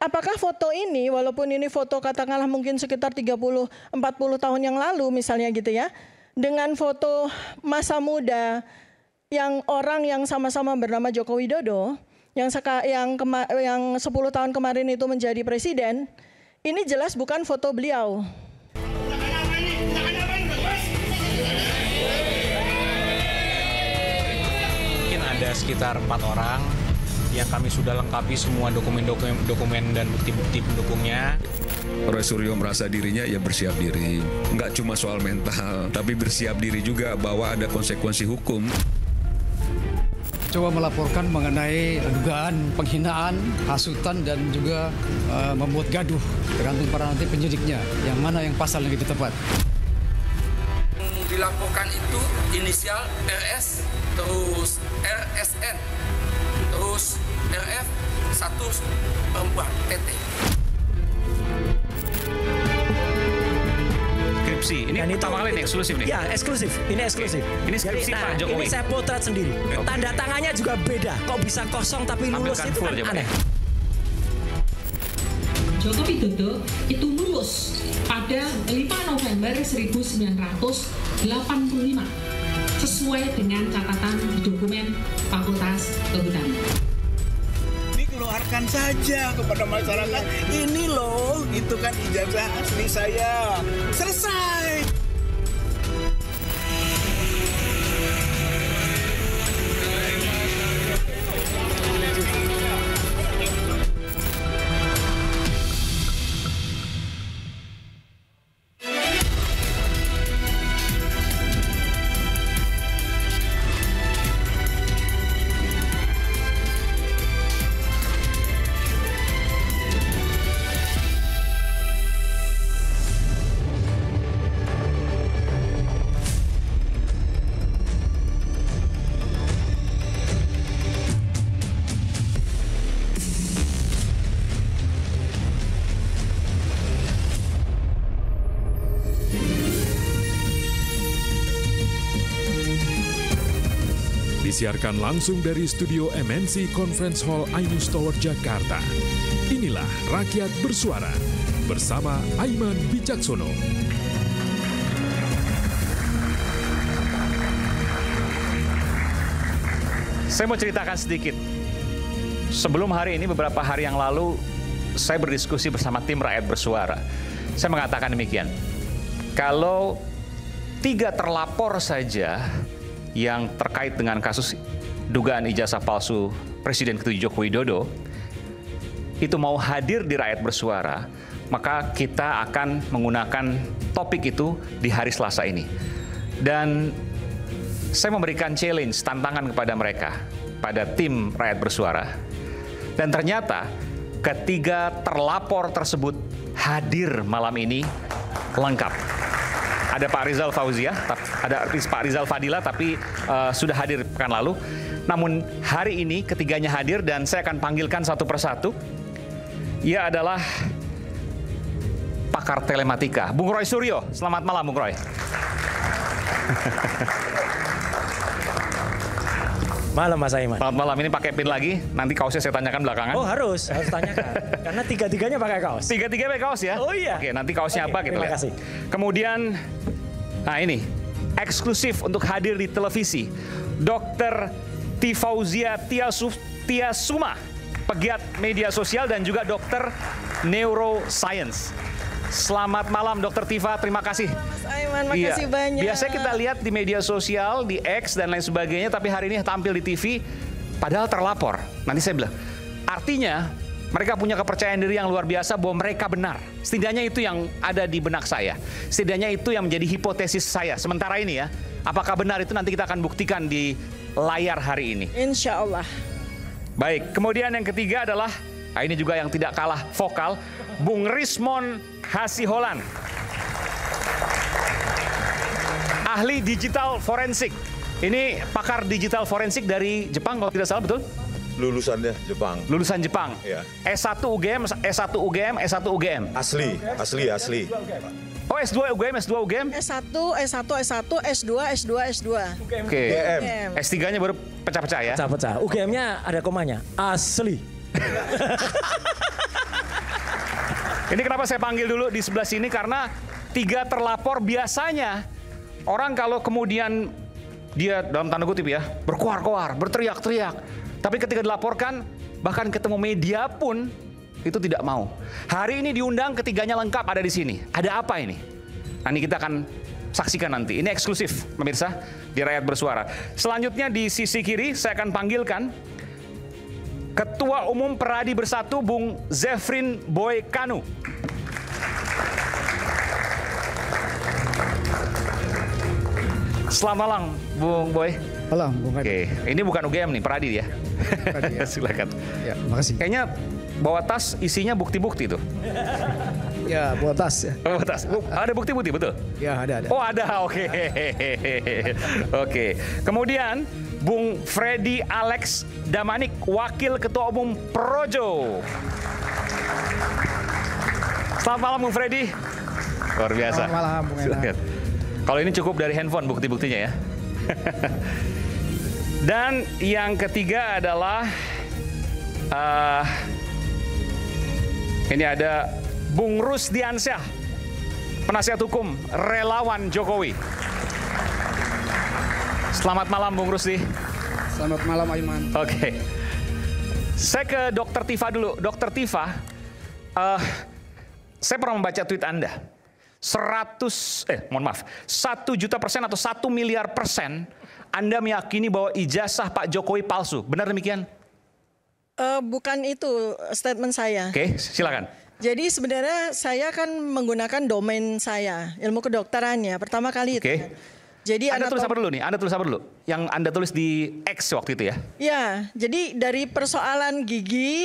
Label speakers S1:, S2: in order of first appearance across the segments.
S1: apakah foto ini, walaupun ini foto katakanlah mungkin sekitar 30-40 tahun yang lalu misalnya gitu ya, dengan foto masa muda yang orang yang sama-sama bernama Joko Widodo, yang 10 tahun kemarin itu menjadi presiden, ini jelas bukan foto beliau.
S2: Mungkin ada sekitar 4 orang yang kami sudah lengkapi semua dokumen dan bukti-bukti pendukungnya.
S3: Roy Suryo merasa dirinya ya bersiap diri. Nggak cuma soal mental, tapi bersiap diri juga bahwa ada konsekuensi hukum.
S4: Coba melaporkan mengenai dugaan penghinaan, hasutan, dan juga membuat gaduh. Tergantung para nanti penyidiknya, yang mana yang pasal yang lebih tepat.
S5: Dilaporkan itu inisial RS, terus RSN, terus RF, 1 perempuan, TT.
S2: Skripsi, ini pertama kali nih eksklusif nih?
S6: Ya, eksklusif. Ini eksklusif.
S2: Ini skripsi Pak Jokowi.
S6: Ini saya potret sendiri. Tanda tangannya juga beda. Kok bisa kosong tapi lulus itu kan aneh.
S7: Joko Widodo itu lulus pada 5 November 1985 sesuai dengan catatan di dokumen Fakultas Kehutanan.
S8: Dikeluarkan saja kepada masyarakat, ini loh, itu kan ijazah asli saya. Selesai.
S9: Disiarkan langsung dari studio MNC Conference Hall Ainus Tower, Jakarta. Inilah Rakyat Bersuara bersama Aiman Wicaksono.
S2: Saya mau ceritakan sedikit. Sebelum hari ini, beberapa hari yang lalu, saya berdiskusi bersama tim Rakyat Bersuara. Saya mengatakan demikian. Kalau 3 terlapor saja yang terkait dengan kasus dugaan ijazah palsu Presiden ke-7 Joko Widodo itu mau hadir di Rakyat Bersuara, maka kita akan menggunakan topik itu di hari Selasa ini. Dan saya memberikan challenge, tantangan kepada mereka, pada tim Rakyat Bersuara. Dan ternyata ketiga terlapor tersebut hadir malam ini lengkap. Ada Pak Rizal Fauzia, ada Pak Rizal Fadila, tapi sudah hadir pekan lalu. Namun hari ini ketiganya hadir dan saya akan panggilkan satu persatu. Ia adalah pakar telematika, Bung Roy Suryo. Selamat malam, Bung Roy.
S6: Malam Mas Aiman.
S2: Selamat malam, ini pakai pin lagi, nanti kaosnya saya tanyakan belakangan.
S6: Oh harus tanyakan, karena tiga-tiganya pakai kaos.
S2: Tiga-tiganya pakai kaos ya?
S6: Oh iya.
S2: Oke, nanti kaosnya apa kita
S6: terima
S2: lihat.
S6: kasih.
S2: Kemudian, nah ini, eksklusif untuk hadir di televisi. Dr. Tifauzia Tiasuma, pegiat media sosial dan juga dokter neuroscience. Selamat malam Dr. Tifa, terima kasih.
S1: Mas Aiman, makasih banyak.
S2: Biasanya kita lihat di media sosial, di X dan lain sebagainya, tapi hari ini tampil di TV, padahal terlapor. Nanti saya bilang, artinya mereka punya kepercayaan diri yang luar biasa bahwa mereka benar. Setidaknya itu yang ada di benak saya. Setidaknya itu yang menjadi hipotesis saya. Sementara ini ya, apakah benar itu nanti kita akan buktikan di layar hari ini.
S1: Insya Allah.
S2: Baik, kemudian yang ketiga adalah, nah ini juga yang tidak kalah vokal, Bung Rismon Hasiholan. Ahli digital forensik. Ini pakar digital forensik dari Jepang kalau tidak salah, betul?
S10: Lulusannya Jepang.
S2: Lulusan Jepang.
S10: Ya.
S2: S1 UGM, S1 UGM, S1 UGM.
S10: Asli.
S2: Oh, S2 UGM, S2 UGM?
S1: S1, S2, S2.
S2: Oke. S3-nya baru pecah-pecah ya?
S6: Pecah-pecah. UGM-nya ada komanya. Asli.
S2: Ini kenapa saya panggil dulu di sebelah sini, karena 3 terlapor biasanya orang kalau kemudian dia dalam tanda kutip ya, berkoar-koar, berteriak-teriak. Tapi ketika dilaporkan, bahkan ketemu media pun itu tidak mau. Hari ini diundang, ketiganya lengkap ada di sini. Ada apa ini? Nah, ini kita akan saksikan nanti. Ini eksklusif pemirsa di Rakyat Bersuara. Selanjutnya di sisi kiri saya akan panggilkan Ketua Umum Peradi Bersatu Bung Zefrin Boy Kanu. Selamat malam Bung Boy.
S4: Malam Bung Kanu.
S2: Oke, ini bukan UGM nih, Peradi ya.
S4: Ya.
S2: Silakan.
S4: Ya, makasih.
S2: Kayaknya bawa tas isinya bukti-bukti tuh.
S4: Ya, bawa tas ya.
S2: Bawa tas. Ada bukti-bukti betul?
S4: Ya, ada.
S2: Oh, ada. Oke. Oke. Kemudian Bung Freddy Alex Damanik, Wakil Ketua Umum Projo. Selamat malam Bung Freddy. Luar biasa.
S4: Selamat malam Bung Ena.
S2: Kalau ini cukup dari handphone bukti-buktinya ya. Dan yang ketiga adalah ini ada Bung Rusdiansyah, penasihat hukum relawan Jokowi. Selamat malam Bung Rusdi.
S4: Selamat malam Aiman.
S2: Oke. Saya ke Dr. Tifa dulu. Dr. Tifa, saya pernah membaca tweet Anda. 1 juta% atau 1 miliar % Anda meyakini bahwa ijazah Pak Jokowi palsu. Benar demikian?
S1: Bukan itu statement saya.
S2: Oke, silakan.
S1: Jadi sebenarnya saya kan menggunakan domain saya, ilmu kedokteran ya, pertama kali itu.
S2: Oke.
S1: Jadi
S2: Anda tulis apa dulu nih? Anda tulis apa dulu? Yang Anda tulis di X waktu itu ya?
S1: Ya, jadi dari persoalan gigi,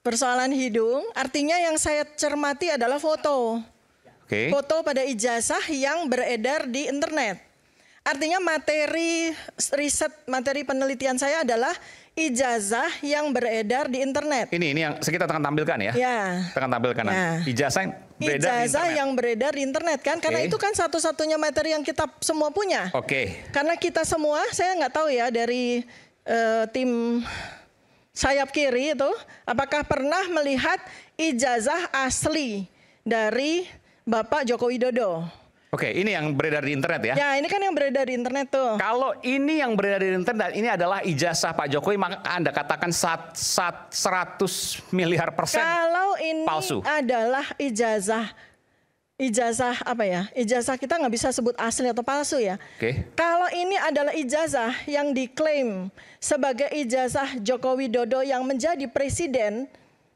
S1: persoalan hidung, artinya yang saya cermati adalah foto.
S2: Oke.
S1: Foto pada ijazah yang beredar di internet. Artinya materi riset, materi penelitian saya adalah ijazah yang beredar di internet.
S2: Ini yang kita akan tampilkan ya?
S1: Ya.
S2: Kita akan tampilkan nanti. Ijazah yang beredar di internet.
S1: Yang beredar di internet kan, karena itu kan satu-satunya materi yang kita semua punya.
S2: Oke.
S1: Karena kita semua, saya nggak tahu ya dari tim sayap kiri itu, apakah pernah melihat ijazah asli dari Bapak Joko Widodo.
S2: Oke, ini yang beredar di internet ya?
S1: Ya, ini kan yang beredar di internet tuh.
S2: Kalau ini yang beredar di internet, ini adalah ijazah Pak Jokowi, maka Anda katakan 100 miliar %.
S1: Kalau ini
S2: palsu.
S1: Adalah ijazah apa ya? Ijazah kita nggak bisa sebut asli atau palsu ya.
S2: Oke.
S1: Kalau ini adalah ijazah yang diklaim sebagai ijazah Joko Widodo yang menjadi presiden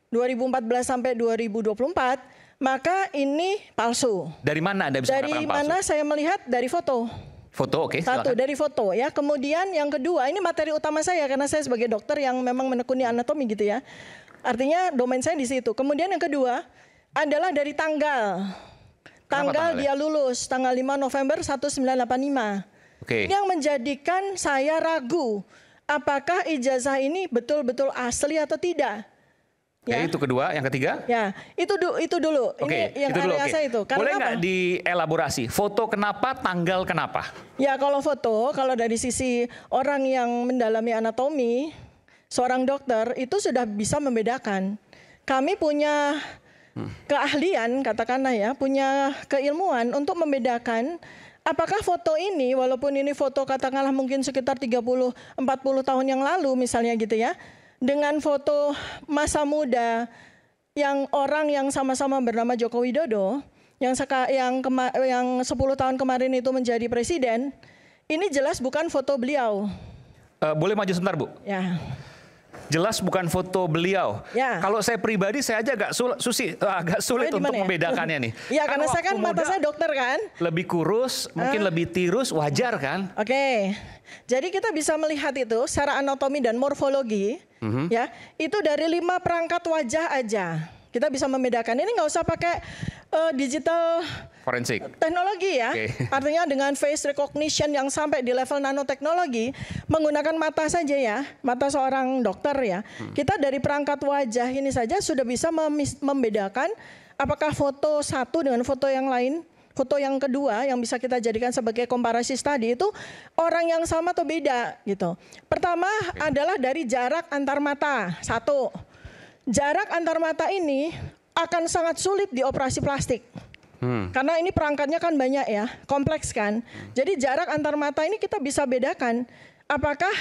S1: 2014 sampai 2024, maka ini palsu.
S2: Dari mana Anda bisa mengatakan palsu?
S1: Dari mana saya melihat? Dari foto.
S2: Foto, oke.
S1: Satu,
S2: silakan.
S1: dari foto ya. Kemudian yang kedua, ini materi utama saya karena saya sebagai dokter yang memang menekuni anatomi gitu ya. Artinya domain saya di situ. Kemudian yang kedua adalah dari tanggal. Tanggal dia lulus, tanggal 5 November 1985.
S2: Oke.
S1: Yang menjadikan saya ragu apakah ijazah ini betul-betul asli atau tidak.
S2: Ya, itu kedua, yang ketiga?
S1: Ya, itu dulu.
S2: Oke,
S1: Ini yang
S2: itu dulu.
S1: area saya itu. Karena
S2: boleh
S1: apa?
S2: nggak dielaborasi? Foto kenapa, tanggal kenapa?
S1: Ya, kalau foto, kalau dari sisi orang yang mendalami anatomi, seorang dokter itu sudah bisa membedakan. Kami punya keahlian, katakanlah ya, punya keilmuan untuk membedakan apakah foto ini, walaupun ini foto katakanlah mungkin sekitar 30-40 tahun yang lalu misalnya gitu ya, dengan foto masa muda yang orang yang sama-sama bernama Joko Widodo yang 10 tahun kemarin itu menjadi presiden, ini jelas bukan foto beliau.
S2: Boleh maju sebentar, Bu?
S1: Ya.
S2: Jelas bukan foto beliau.
S1: Ya.
S2: Kalau saya pribadi saya aja agak sulit untuk membedakannya nih.
S1: Ya, karena saya kan mata saya dokter kan.
S2: Lebih kurus, mungkin lebih tirus, wajar kan?
S1: Oke. Jadi kita bisa melihat itu secara anatomi dan morfologi. Ya, itu dari 5 perangkat wajah aja kita bisa membedakan. Ini nggak usah pakai digital
S2: forensik
S1: teknologi ya. Artinya dengan face recognition yang sampai di level nanoteknologi, menggunakan mata saja ya, mata seorang dokter ya. Kita dari perangkat wajah ini saja sudah bisa membedakan apakah foto satu dengan foto yang lain. Foto yang kedua yang bisa kita jadikan sebagai komparasi tadi itu orang yang sama atau beda gitu. Pertama adalah dari jarak antar mata. Satu, jarak antar mata ini akan sangat sulit dioperasi plastik. Karena ini perangkatnya kan banyak ya, kompleks kan. Jadi jarak antar mata ini kita bisa bedakan apakah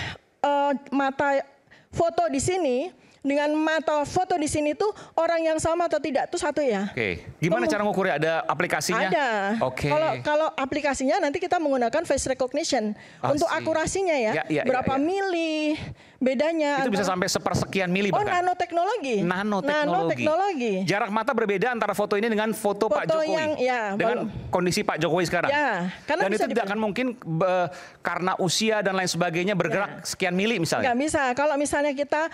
S1: mata foto di sini dengan mata foto di sini tuh orang yang sama atau tidak, itu satu ya.
S2: Oke. Gimana cara ngukurnya? Ada aplikasinya?
S1: Ada.
S2: Oke.
S1: Kalau aplikasinya nanti kita menggunakan face recognition untuk akurasinya ya. Berapa mili bedanya.
S2: Itu bisa sampai sepersekian mili bahkan.
S1: Nanoteknologi.
S2: Nanoteknologi. Jarak mata berbeda antara foto ini dengan foto Pak Jokowi. Dengan kondisi Pak Jokowi sekarang.
S1: Ya,
S2: dan itu tidak akan mungkin karena usia dan lain sebagainya bergerak sekian mili misalnya.
S1: Nggak bisa. Kalau misalnya kita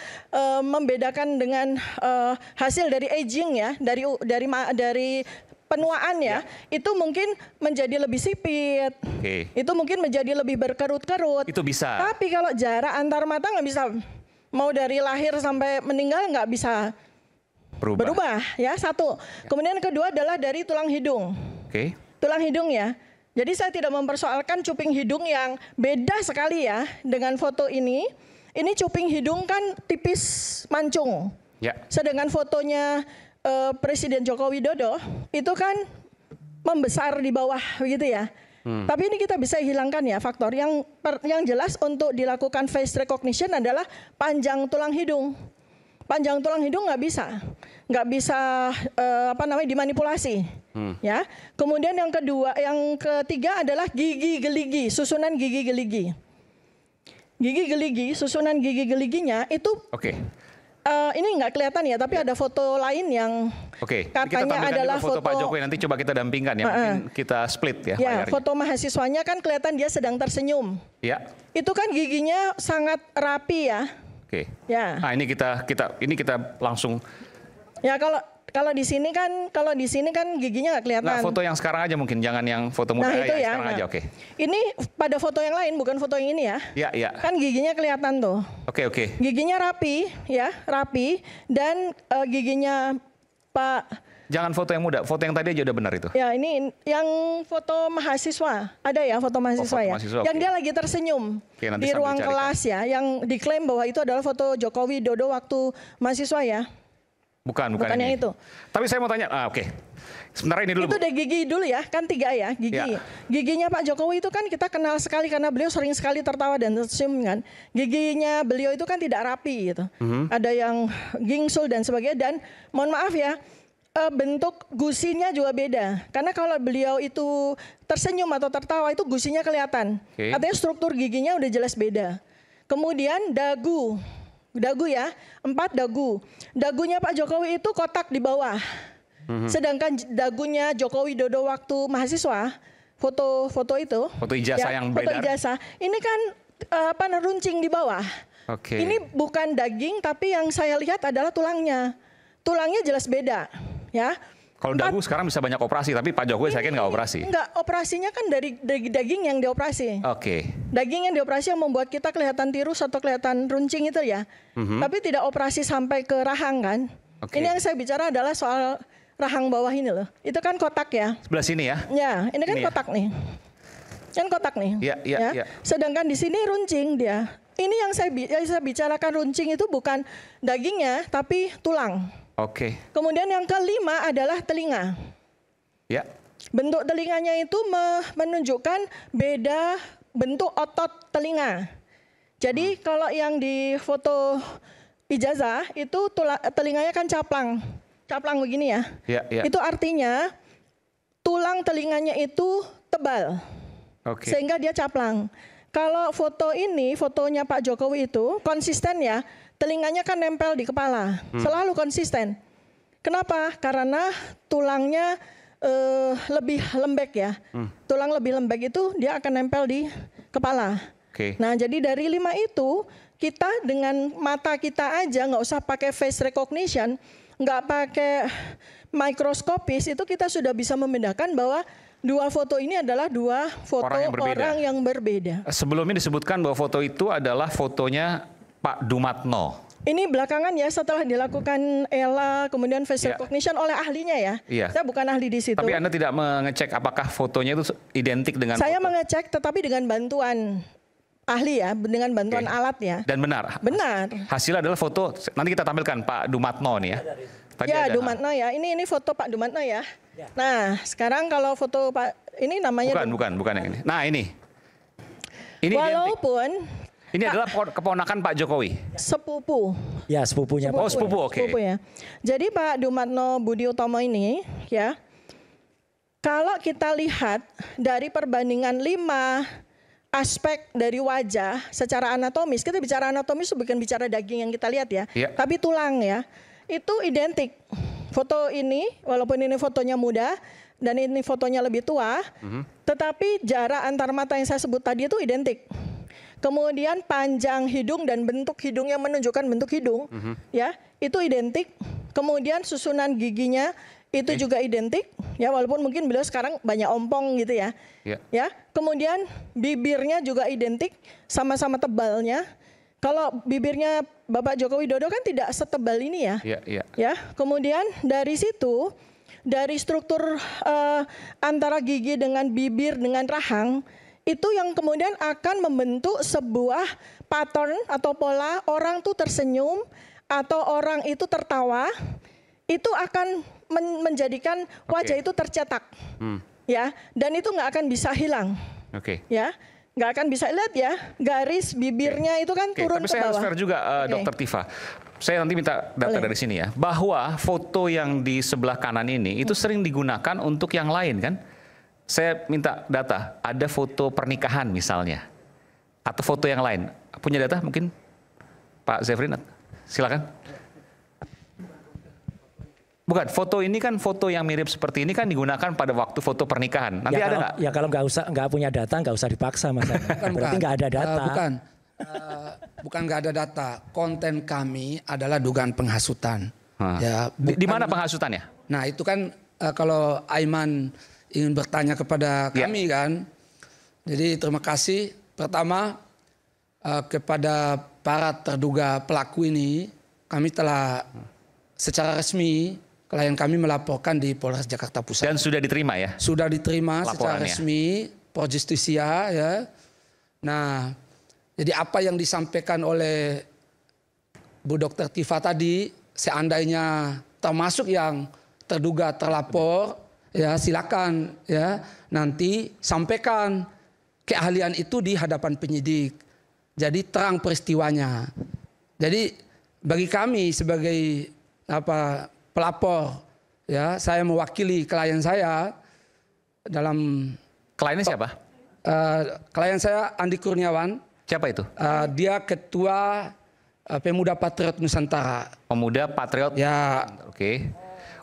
S1: membedakan dengan hasil dari aging ya, dari penuaan ya, itu mungkin menjadi lebih sipit, itu mungkin menjadi lebih berkerut-kerut.
S2: Itu bisa.
S1: Tapi kalau jarak antar mata nggak bisa, mau dari lahir sampai meninggal nggak bisa berubah ya, satu. Kemudian kedua adalah dari tulang hidung. Tulang hidung ya. Jadi saya tidak mempersoalkan cuping hidung yang beda sekali ya dengan foto ini. Ini cuping hidung kan tipis mancung. Sedangkan fotonya Presiden Joko Widodo itu kan membesar di bawah begitu ya. Tapi ini kita bisa hilangkan ya faktor yang jelas untuk dilakukan face recognition adalah panjang tulang hidung. Panjang tulang hidung nggak bisa dimanipulasi. Ya. Kemudian yang ketiga adalah gigi geligi, susunan gigi geligi. Susunan gigi geliginya itu ini nggak kelihatan ya, tapi ada foto lain yang katanya adalah foto
S2: Pak Jokowi. Nanti coba kita dampingkan ya, mungkin kita split ya. Ya,
S1: foto mahasiswanya kan kelihatan dia sedang tersenyum.
S2: Ya.
S1: Itu kan giginya sangat rapi ya. Ya.
S2: Nah ini kita langsung.
S1: Ya kalau di sini kan giginya nggak kelihatan.
S2: Nah foto yang sekarang aja mungkin, jangan yang foto muda ya, sekarang aja.
S1: Ini pada foto yang lain, bukan foto yang ini ya.
S2: Iya.
S1: Kan giginya kelihatan tuh.
S2: Oke.
S1: Giginya rapi dan giginya Pak.
S2: Jangan foto yang muda, foto yang tadi aja udah benar itu.
S1: Ya ini yang foto mahasiswa, ada ya foto mahasiswa ya. Yang dia lagi tersenyum di ruang kelas ya, yang diklaim bahwa itu adalah foto Jokowi Dodo waktu mahasiswa ya.
S2: Bukan
S1: yang itu.
S2: Tapi saya mau tanya, sementara ini dulu.
S1: Itu deh gigi dulu ya, kan 3 ya, gigi. Giginya Pak Jokowi itu kan kita kenal sekali karena beliau sering sekali tertawa dan tersenyum kan. Giginya beliau itu kan tidak rapi gitu. Ada yang gingsul dan sebagainya, dan mohon maaf ya, bentuk gusinya juga beda. Karena kalau beliau itu tersenyum atau tertawa itu gusinya kelihatan. Artinya struktur giginya udah jelas beda. Kemudian dagu ya, 4 dagu. Dagunya Pak Jokowi itu kotak di bawah. Sedangkan dagunya Jokowi Dodo waktu mahasiswa, foto itu.
S2: Foto ijazah yang beredar.
S1: Foto ijazah. Ini kan runcing di bawah. Ini bukan daging, tapi yang saya lihat adalah tulangnya. Tulangnya jelas beda, ya.
S2: Kalau dagu sekarang bisa banyak operasi, tapi Pak Jokowi saya kira nggak operasi.
S1: Enggak, operasinya kan dari daging yang dioperasi. Daging yang dioperasi yang membuat kita kelihatan tirus atau kelihatan runcing itu ya. Tapi tidak operasi sampai ke rahang kan. Ini yang saya bicara adalah soal rahang bawah ini loh. Itu kan kotak ya.
S2: Sebelah sini ya.
S1: Ya, ini kan kotak nih. Kan kotak nih.
S2: Ya.
S1: Sedangkan di sini runcing dia. Ini yang saya bicarakan runcing itu bukan dagingnya, tapi tulang. Kemudian yang kelima adalah telinga.
S2: Ya.
S1: Bentuk telinganya itu menunjukkan beda bentuk otot telinga. Jadi kalau yang di foto ijazah itu telinganya kan caplang begini ya. Itu artinya tulang telinganya itu tebal, sehingga dia caplang. Kalau foto ini, fotonya Pak Jokowi itu konsisten ya. Telinganya kan nempel di kepala, selalu konsisten. Kenapa? Karena tulangnya lebih lembek ya. Tulang lebih lembek itu dia akan nempel di kepala. Nah jadi dari 5 itu, kita dengan mata kita aja nggak usah pakai face recognition, nggak pakai mikroskopis, itu kita sudah bisa membedakan bahwa 2 foto ini adalah 2 foto orang yang berbeda.
S2: Sebelumnya disebutkan bahwa foto itu adalah fotonya Pak Dumatno.
S1: Ini belakangan ya, setelah dilakukan ELA kemudian face recognition oleh ahlinya ya. Saya bukan ahli di situ.
S2: Tapi Anda tidak mengecek apakah fotonya itu identik dengan
S1: Saya mengecek, tetapi dengan bantuan ahli ya, dengan bantuan alat ya.
S2: Dan benar?
S1: Benar.
S2: Hasil adalah foto, nanti kita tampilkan Pak Dumatno nih ya. Tadi
S1: ya,
S2: ada.
S1: Dumatno ya. Ini foto Pak Dumatno ya. Nah, sekarang kalau foto Pak ini namanya
S2: Bukan yang ini. Nah, ini. Ini
S1: walaupun
S2: ini adalah keponakan Pak Jokowi.
S1: Sepupu.
S6: Ya, sepupunya.
S2: Oh, sepupu, oke.
S1: Sepupu ya. Jadi Pak Dumatno Budi Utomo ini ya, kalau kita lihat dari perbandingan 5 aspek dari wajah secara anatomis, kita bicara anatomis bukan bicara daging yang kita lihat ya, tapi tulang ya, itu identik. Foto ini, walaupun ini fotonya muda dan ini fotonya lebih tua, tetapi jarak antar mata yang saya sebut tadi itu identik. Kemudian panjang hidung dan bentuk hidung yang menunjukkan bentuk hidung, ya itu identik. Kemudian susunan giginya itu juga identik, ya walaupun mungkin beliau sekarang banyak ompong gitu ya. Ya. Kemudian bibirnya juga identik, sama-sama tebalnya. Kalau bibirnya Bapak Joko Widodo kan tidak setebal ini ya. Ya. Kemudian dari situ, dari struktur antara gigi dengan bibir dengan rahang, itu yang kemudian akan membentuk sebuah pattern atau pola orang tuh tersenyum atau orang itu tertawa, itu akan menjadikan wajah itu tercetak, ya, dan itu nggak akan bisa hilang, ya, nggak akan bisa lihat ya garis bibirnya itu kan turun
S2: tapi
S1: ke
S2: saya
S1: bawah.
S2: harus fair juga, Dokter Tifa. Saya nanti minta data dari sini ya, bahwa foto yang di sebelah kanan ini itu sering digunakan untuk yang lain kan? Saya minta data, ada foto pernikahan misalnya, atau foto yang lain. Punya data mungkin Pak Zefrin? Silakan. Bukan, foto ini kan foto yang mirip seperti ini kan digunakan pada waktu foto pernikahan. Nanti
S6: ya,
S2: ada nggak?
S6: Ya kalau nggak punya data nggak usah dipaksa Mas. Berarti nggak ada data.
S11: Bukan nggak ada data. Konten kami adalah dugaan penghasutan. Ya,
S2: di mana penghasutannya?
S11: Nah itu kan kalau Aiman ingin bertanya kepada kami kan. Jadi terima kasih pertama kepada para terduga pelaku ini, kami telah secara resmi klien kami melaporkan di Polres Jakarta Pusat.
S2: Dan sudah diterima ya?
S11: Sudah diterima secara
S2: laporannya
S11: resmi Pro Justisia ya. Nah, jadi apa yang disampaikan oleh Bu Dr. Tifa tadi, seandainya termasuk yang terduga terlapor, ya silakan ya nanti sampaikan keahlian itu di hadapan penyidik. Jadi terang peristiwanya. Jadi bagi kami sebagai pelapor, ya saya mewakili klien saya dalam.
S2: Kliennya siapa?
S11: Klien saya Andi Kurniawan.
S2: Siapa itu?
S11: Dia ketua Pemuda Patriot Nusantara.
S2: Pemuda Patriot.
S11: Ya.
S2: Oke.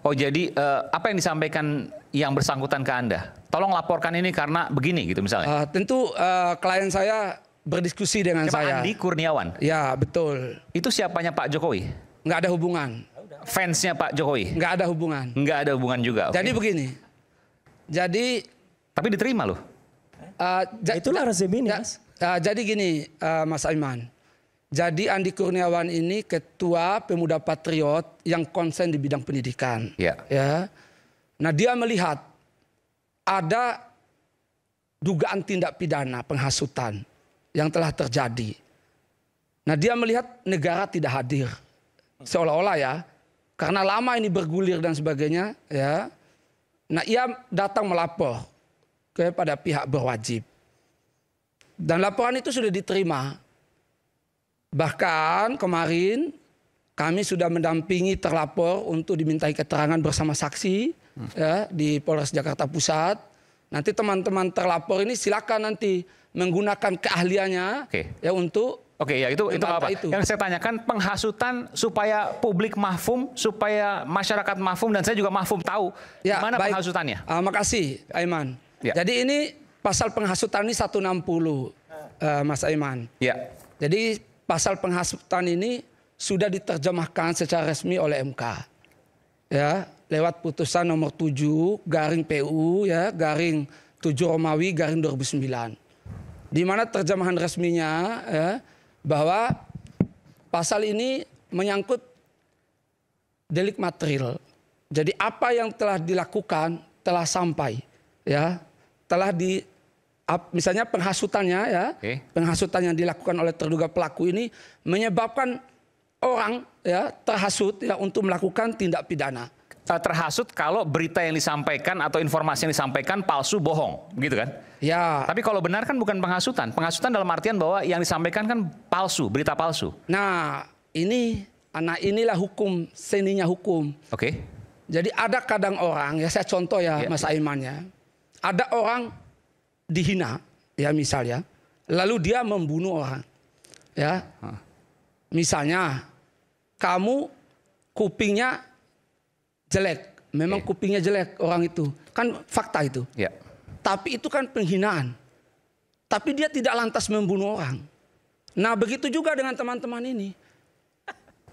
S2: Oh jadi apa yang disampaikan yang bersangkutan ke Anda? Tolong laporkan ini karena begini gitu misalnya.
S11: Tentu klien saya berdiskusi dengan saya.
S2: Andi Kurniawan?
S11: Ya betul.
S2: Itu siapanya Pak Jokowi?
S11: Nggak ada hubungan.
S2: Fansnya Pak Jokowi?
S11: Nggak ada hubungan.
S2: Nggak ada hubungan juga.
S11: Jadi begini. Jadi.
S2: Tapi diterima loh.
S6: Itulah rezim ini Mas.
S11: Jadi gini Mas Aiman. Jadi Andi Kurniawan ini ketua Pemuda Patriot yang konsen di bidang pendidikan.
S2: Ya.
S11: Nah dia melihat ada dugaan tindak pidana penghasutan yang telah terjadi. Nah dia melihat negara tidak hadir. Seolah-olah ya. Karena lama ini bergulir dan sebagainya. Ya. Nah ia datang melapor kepada pihak berwajib. Dan laporan itu sudah diterima. Bahkan kemarin kami sudah mendampingi terlapor untuk dimintai keterangan bersama saksi ya, di Polres Jakarta Pusat. Nanti teman-teman terlapor ini silakan nanti menggunakan keahliannya ya untuk.
S2: Oke, ya itu apa? Yang saya tanyakan penghasutan supaya publik mahfum, supaya masyarakat mahfum dan saya juga mahfum tahu
S11: ya,
S2: mana penghasutannya.
S11: Makasih Aiman.
S2: Ya.
S11: Jadi ini pasal penghasutan ini 160 Mas Aiman.
S2: Ya.
S11: Jadi pasal penghasutan ini sudah diterjemahkan secara resmi oleh MK. Ya, lewat putusan nomor 7/PU ya, /7 Romawi /2009. Di mana terjemahan resminya ya, bahwa pasal ini menyangkut delik material. Jadi apa yang telah dilakukan telah sampai ya, telah misalnya penghasutannya ya, penghasutan yang dilakukan oleh terduga pelaku ini menyebabkan orang ya terhasut ya untuk melakukan tindak pidana.
S2: Terhasut kalau berita yang disampaikan atau informasi yang disampaikan palsu, bohong, gitu kan?
S11: Ya.
S2: Tapi kalau benar kan bukan penghasutan. Penghasutan dalam artian bahwa yang disampaikan kan palsu, berita palsu.
S11: Nah, inilah hukum, seninya hukum.
S2: Oke.
S11: Jadi ada kadang orang, ya saya contoh ya Mas Aiman ya. Ada orang dihina, ya misalnya, lalu dia membunuh orang. Ya. Misalnya, kamu kupingnya jelek, memang kupingnya jelek orang itu, kan fakta itu. Tapi itu kan penghinaan. Tapi dia tidak lantas membunuh orang. Nah begitu juga dengan teman-teman ini.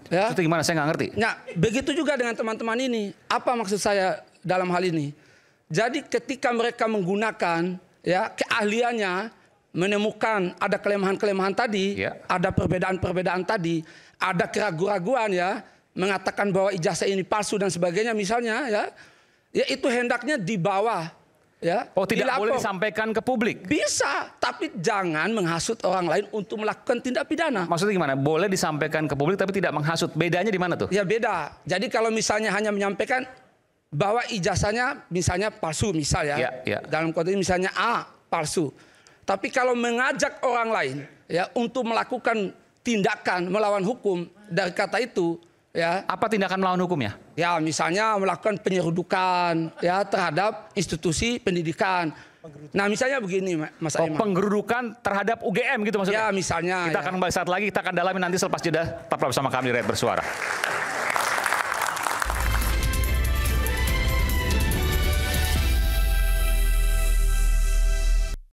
S11: Ya.
S2: Itu gimana? Saya nggak ngerti.
S11: Nah begitu juga dengan teman-teman ini. Apa maksud saya dalam hal ini? Jadi ketika mereka menggunakan ya keahliannya menemukan ada kelemahan-kelemahan tadi, ada perbedaan-perbedaan tadi, ada keraguan-raguan ya. Mengatakan bahwa ijazah ini palsu dan sebagainya misalnya ya itu hendaknya dibawa ya.
S2: Oh, tidak boleh disampaikan ke publik.
S11: Bisa, tapi jangan menghasut orang lain untuk melakukan tindak pidana.
S2: Maksudnya gimana? Boleh disampaikan ke publik tapi tidak menghasut. Bedanya di mana tuh?
S11: Ya beda. Jadi kalau misalnya hanya menyampaikan bahwa ijazahnya misalnya palsu misal ya. Dalam konteks misalnya A palsu. Tapi kalau mengajak orang lain ya untuk melakukan tindakan melawan hukum dari kata itu. Ya,
S2: apa tindakan melawan hukumnya?
S11: Ya, misalnya melakukan penyerudukan ya terhadap institusi pendidikan. Nah, misalnya begini, Mas Aiman.
S2: Penggerudukan terhadap UGM gitu maksudnya?
S11: Ya, misalnya.
S2: Kita akan kembali saat lagi, kita akan dalami nanti selepas jeda. Tetaplah bersama kami di Rakyat Bersuara.